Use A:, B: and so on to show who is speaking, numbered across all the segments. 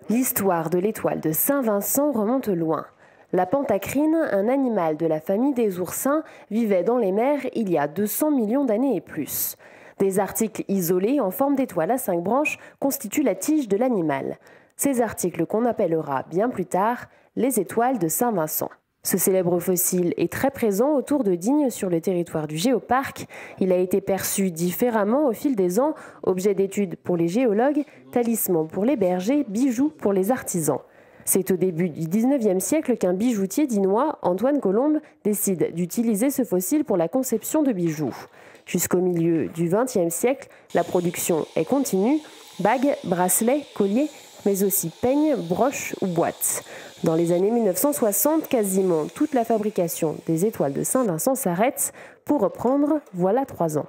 A: L'histoire de l'étoile de Saint-Vincent remonte loin. La pantacrine, un animal de la famille des oursins, vivait dans les mers il y a 200 millions d'années et plus. Des articles isolés en forme d'étoile à 5 branches constituent la tige de l'animal. Ces articles qu'on appellera bien plus tard les étoiles de Saint-Vincent. Ce célèbre fossile est très présent autour de Digne sur le territoire du Géoparc. Il a été perçu différemment au fil des ans, objet d'étude pour les géologues, talisman pour les bergers, bijou pour les artisans. C'est au début du 19e siècle qu'un bijoutier dinois, Antoine Colombe, décide d'utiliser ce fossile pour la conception de bijoux. Jusqu'au milieu du 20e siècle, la production est continue, bagues, bracelets, colliers, mais aussi peignes, broches ou boîtes. Dans les années 1960, quasiment toute la fabrication des étoiles de Saint-Vincent s'arrête. Pour reprendre, voilà 3 ans.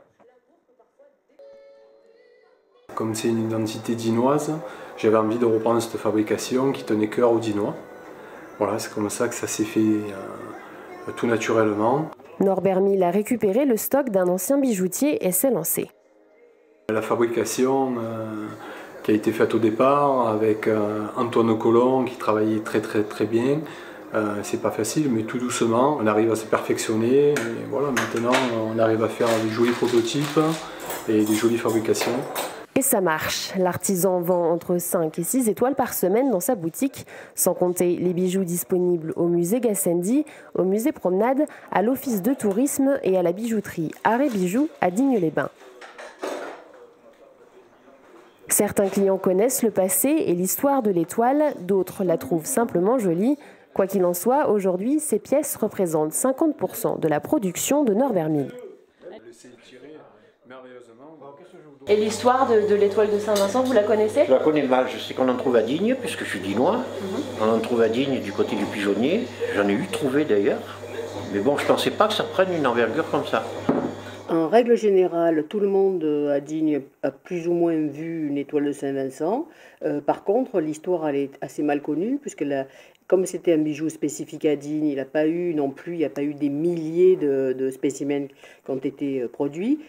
B: Comme c'est une identité dinoise, j'avais envie de reprendre cette fabrication qui tenait cœur aux Dinois. Voilà, c'est comme ça que ça s'est fait tout naturellement.
A: Norbert Mille a récupéré le stock d'un ancien bijoutier et s'est lancé.
B: La fabrication qui a été faite au départ avec Antoine Colombe qui travaillait très bien. C'est pas facile, mais tout doucement, on arrive à se perfectionner. Et voilà, maintenant, on arrive à faire des jolis prototypes et des jolies fabrications.
A: Et ça marche. L'artisan vend entre 5 et 6 étoiles par semaine dans sa boutique, sans compter les bijoux disponibles au musée Gassendi, au musée Promenade, à l'office de tourisme et à la bijouterie Art et Bijoux à Digne-les-Bains. Certains clients connaissent le passé et l'histoire de l'étoile, d'autres la trouvent simplement jolie. Quoi qu'il en soit, aujourd'hui, ces pièces représentent 50% de la production de Norbert Mille. Et l'histoire de l'étoile de Saint-Vincent, vous la connaissez?
C: Je la connais mal, je sais qu'on en trouve à Digne, puisque je suis dinois. On en trouve à Digne du côté du pigeonnier. J'en ai eu trouvé d'ailleurs. Mais bon, je ne pensais pas que ça prenne une envergure comme ça.
D: En règle générale, tout le monde à Digne a plus ou moins vu une étoile de Saint-Vincent. Par contre, l'histoire elle est assez mal connue, puisque comme c'était un bijou spécifique à Digne, il n'y a pas eu des milliers de spécimens qui ont été produits.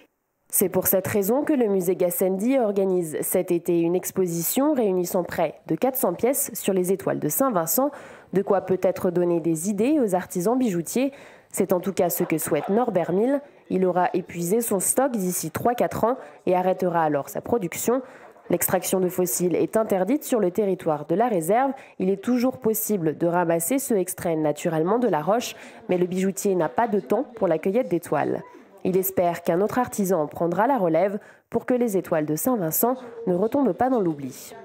A: C'est pour cette raison que le musée Gassendi organise cet été une exposition réunissant près de 400 pièces sur les étoiles de Saint-Vincent, de quoi peut-être donner des idées aux artisans bijoutiers. C'est en tout cas ce que souhaite Norbert Mille. Il aura épuisé son stock d'ici 3-4 ans et arrêtera alors sa production. L'extraction de fossiles est interdite sur le territoire de la réserve. Il est toujours possible de ramasser ceux extraits naturellement de la roche, mais le bijoutier n'a pas de temps pour la cueillette d'étoiles. Il espère qu'un autre artisan prendra la relève pour que les étoiles de Saint-Vincent ne retombent pas dans l'oubli.